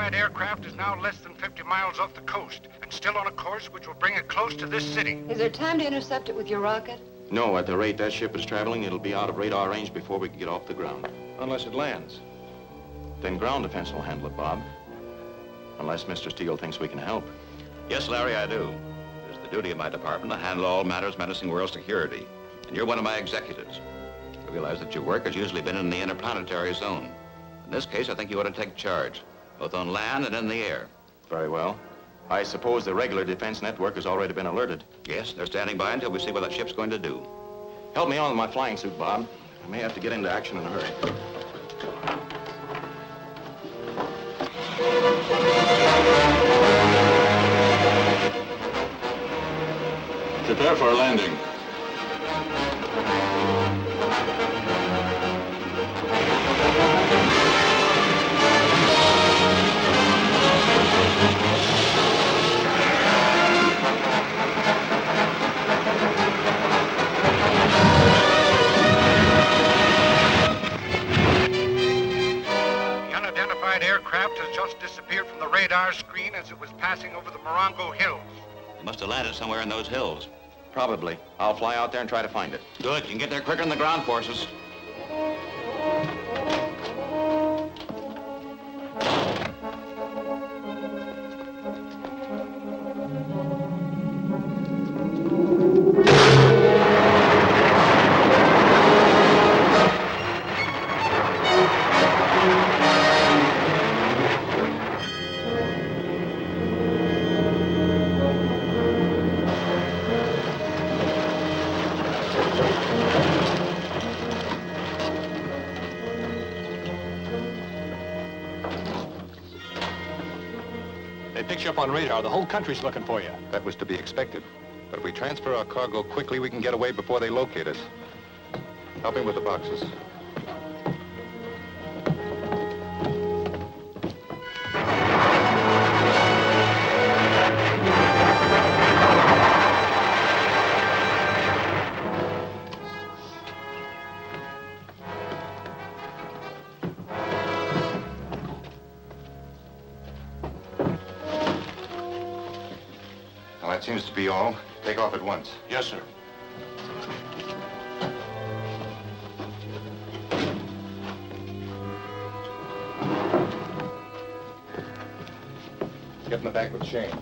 unidentified aircraft is now less than 50 miles off the coast and still on a course which will bring it close to this city. Is there time to intercept it with your rocket? No, at the rate that ship is traveling, it'll be out of radar range before we can get off the ground. Unless it lands. Then ground defense will handle it, Bob. Unless Mr. Steele thinks we can help. Yes, Larry, I do. It's the duty of my department to handle all matters menacing world security. And you're one of my executives. I realize that your work has usually been in the interplanetary zone. In this case, I think you ought to take charge, both on land and in the air. Very well. I suppose the regular defense network has already been alerted. Yes, they're standing by until we see what that ship's going to do. Help me on with my flying suit, Bob. I may have to get into action in a hurry. Prepare for a landing. Aircraft has just disappeared from the radar screen as it was passing over the Morongo Hills. It must have landed somewhere in those hills. Probably. I'll fly out there and try to find it. Good. You can get there quicker than the ground forces. Up on radar. The whole country's looking for you. That was to be expected. But if we transfer our cargo quickly, we can get away before they locate us. Help me with the boxes. That seems to be all. Take off at once. Yes, sir. Get in the back with Shane.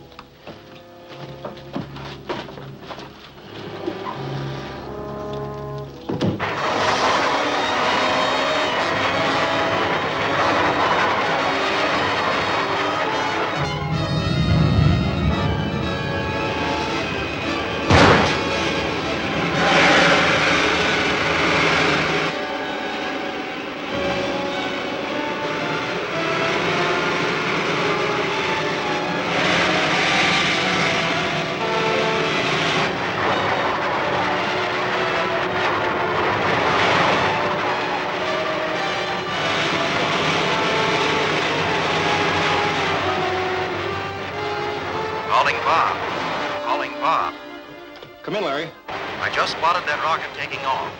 Come in, Larry. I just spotted that rocket taking off.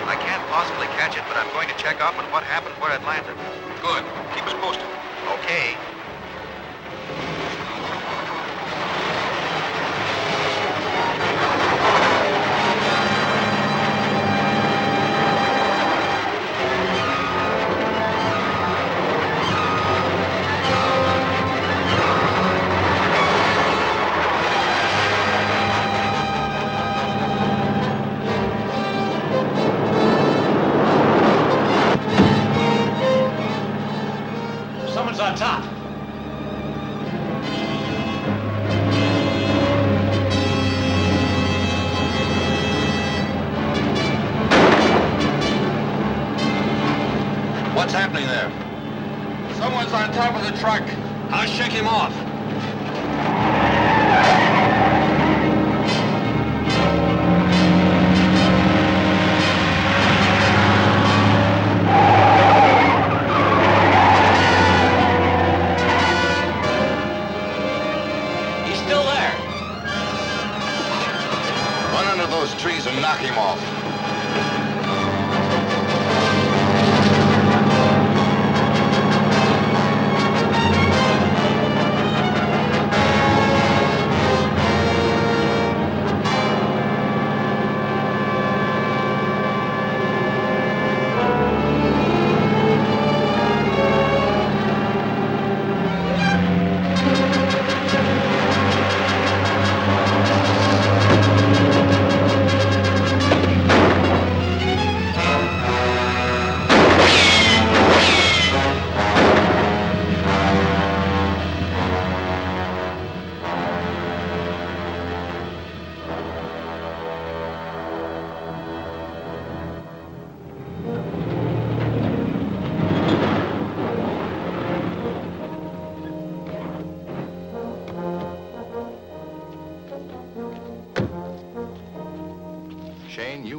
I can't possibly catch it, but I'm going to check up on what happened where it landed. Good. Keep us posted. Okay. On top. What's happening there? Someone's on top of the truck. I'll shake him off. Trees and knock him off.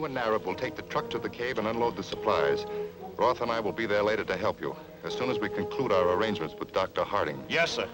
and Arab will take the truck to the cave and unload the supplies. Roth and I will be there later to help you, as soon as we conclude our arrangements with Dr. Harding. Yes, sir.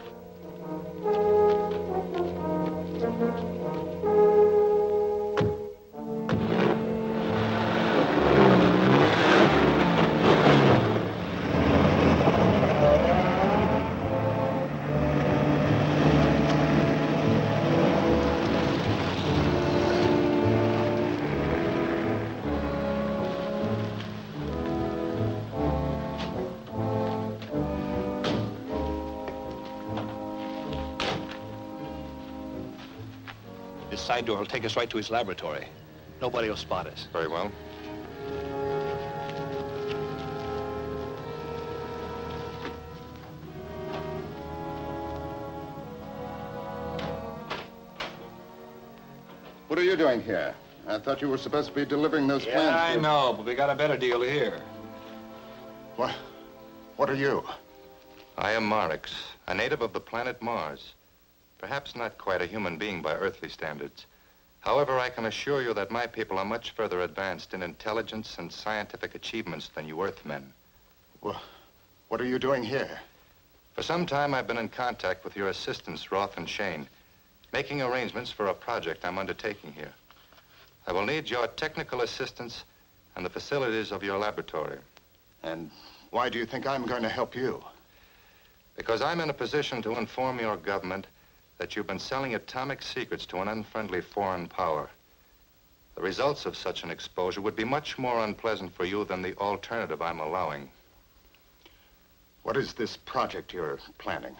This side door will take us right to his laboratory. Nobody will spot us. Very well. What are you doing here? I thought you were supposed to be delivering those plans. Yeah, I know, but we got a better deal here. What are you? I am Marix, a native of the planet Mars. Perhaps not quite a human being by earthly standards. However, I can assure you that my people are much further advanced in intelligence and scientific achievements than you Earthmen. Well, what are you doing here? For some time, I've been in contact with your assistants, Roth and Shane, making arrangements for a project I'm undertaking here. I will need your technical assistance and the facilities of your laboratory. And why do you think I'm going to help you? Because I'm in a position to inform your government that you've been selling atomic secrets to an unfriendly foreign power. The results of such an exposure would be much more unpleasant for you than the alternative I'm allowing. What is this project you're planning?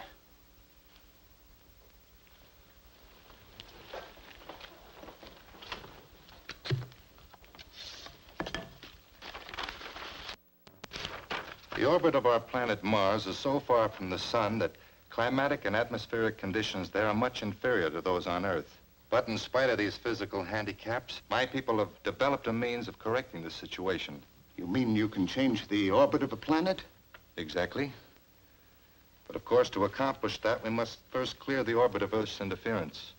The orbit of our planet Mars is so far from the sun that climatic and atmospheric conditions there are much inferior to those on Earth. But in spite of these physical handicaps, my people have developed a means of correcting the situation. You mean you can change the orbit of a planet? Exactly. But of course, to accomplish that, we must first clear the orbit of Earth's interference.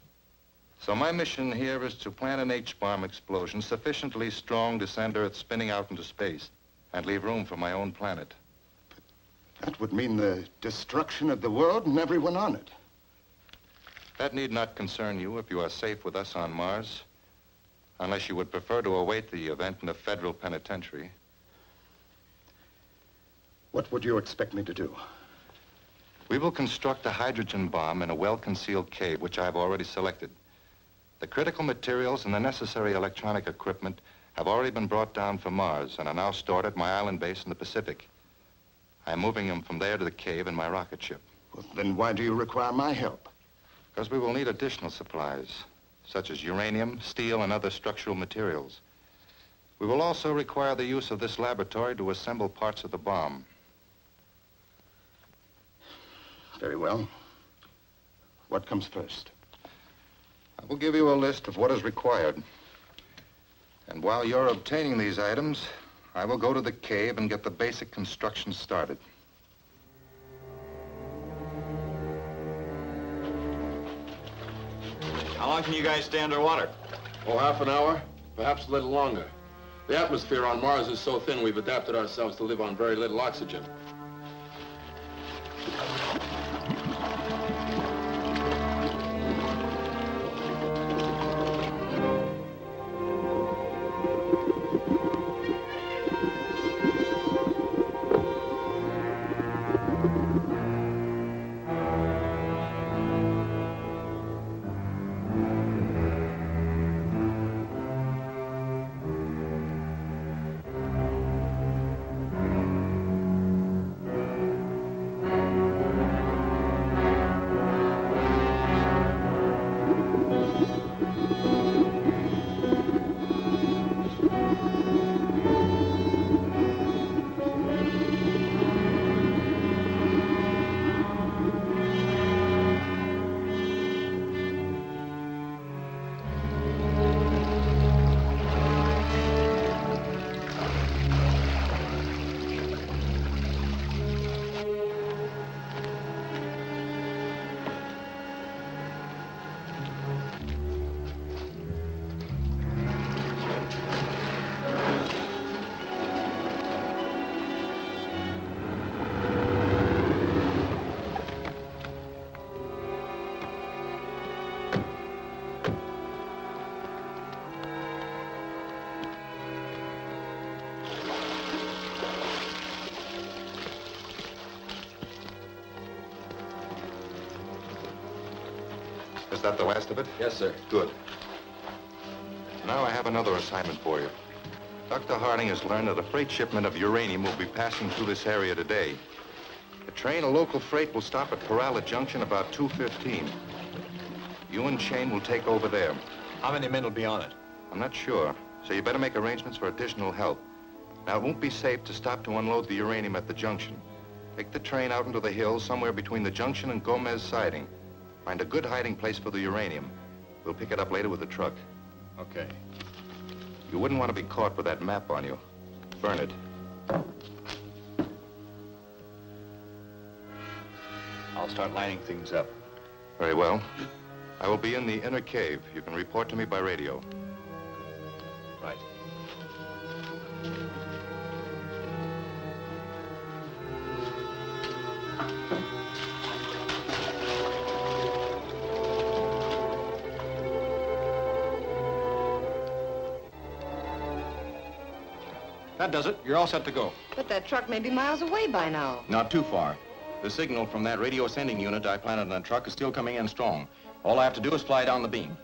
So my mission here is to plant an H-bomb explosion sufficiently strong to send Earth spinning out into space and leave room for my own planet. That would mean the destruction of the world and everyone on it. That need not concern you if you are safe with us on Mars, unless you would prefer to await the event in a federal penitentiary. What would you expect me to do? We will construct a hydrogen bomb in a well-concealed cave, which I've already selected. The critical materials and the necessary electronic equipment have already been brought down from Mars and are now stored at my island base in the Pacific. I'm moving them from there to the cave in my rocket ship. Well, then why do you require my help? Because we will need additional supplies, such as uranium, steel, and other structural materials. We will also require the use of this laboratory to assemble parts of the bomb. Very well. What comes first? I will give you a list of what is required. And while you're obtaining these items, I will go to the cave and get the basic construction started. How long can you guys stay underwater? Oh, half an hour, perhaps a little longer. The atmosphere on Mars is so thin, we've adapted ourselves to live on very little oxygen. that the last of it? Yes, sir. Good. Now I have another assignment for you. Dr. Harding has learned that a freight shipment of uranium will be passing through this area today. The train of local freight will stop at Perala Junction about 2:15. You and Shane will take over there. How many men will be on it? I'm not sure, so you better make arrangements for additional help. Now, it won't be safe to stop to unload the uranium at the junction. Take the train out into the hills somewhere between the junction and Gomez Siding. Find a good hiding place for the uranium. We'll pick it up later with the truck. Okay. You wouldn't want to be caught with that map on you. Burn it. I'll start lining things up. Very well. I will be in the inner cave. You can report to me by radio. Right. That does it. You're all set to go. But that truck may be miles away by now. Not too far. The signal from that radio sending unit I planted on the truck is still coming in strong. All I have to do is fly down the beam.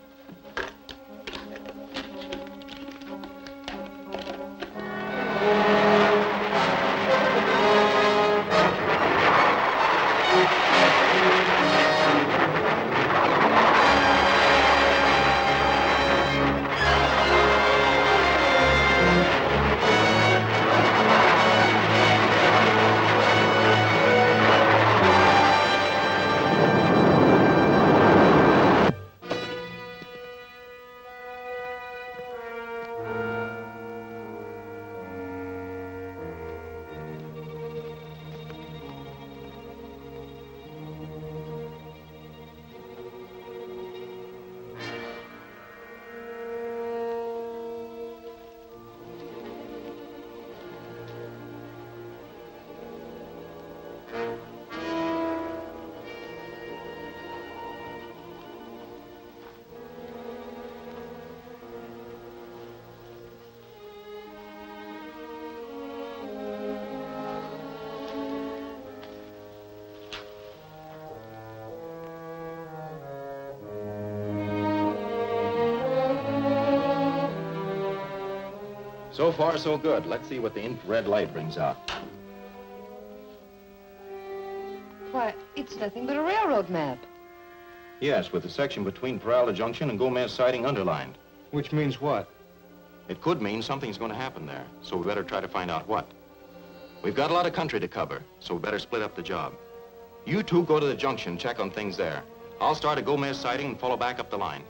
So far, so good. Let's see what the infrared light brings out. Why, it's nothing but a railroad map. Yes, with the section between Peralta Junction and Gomez Siding underlined. Which means what? It could mean something's going to happen there, so we better try to find out what. We've got a lot of country to cover, so we better split up the job. You two go to the junction, check on things there. I'll start at Gomez Siding and follow back up the line.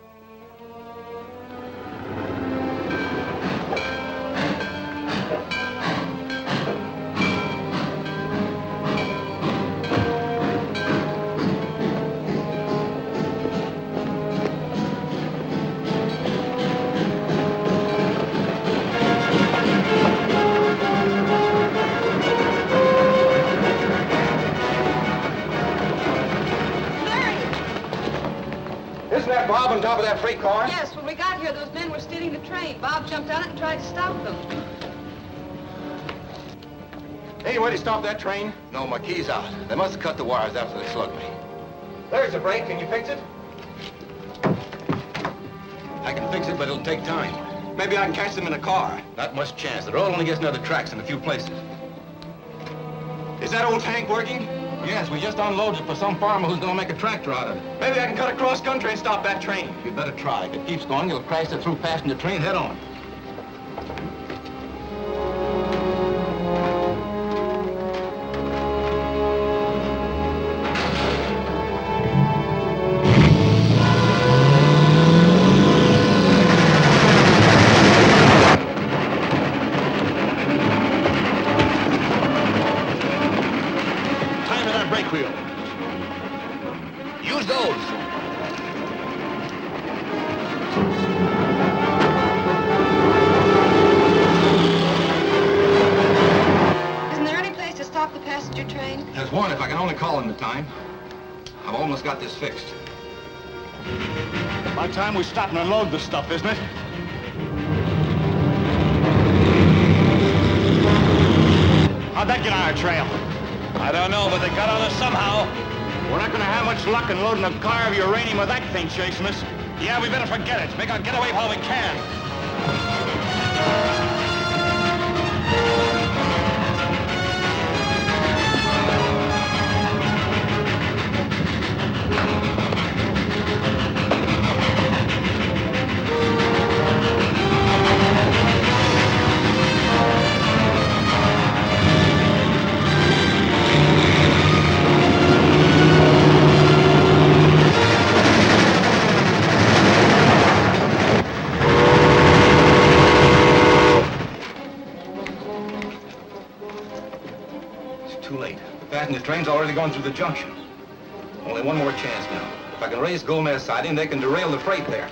Bob on top of that freight car? Yes, when we got here, those men were stealing the train. Bob jumped on it and tried to stop them. Any way to stop that train? No, my key's out. They must have cut the wires after they slugged me. There's a brake. Can you fix it? I can fix it, but it'll take time. Maybe I can catch them in a car. Not much chance. The road only gets another tracks in a few places. Is that old tank working? Yes, we just unloaded it for some farmer who's gonna make a tractor out of it. Maybe I can cut across country and stop that train. You'd better try. If it keeps going, you'll crash the through passenger train head on. Use those. Isn't there any place to stop the passenger train? There's one if I can only call in time. I've almost got this fixed. About time we stop and unload the stuff, isn't it? How'd that get on our trail? I don't know, but they got on us somehow. We're not gonna have much luck in loading a car of uranium with that thing chasing us. Yeah, we better forget it. Make our getaway while we can. The train's already gone through the junction. Only one more chance now. If I can raise Gomez siding, they can derail the freight there.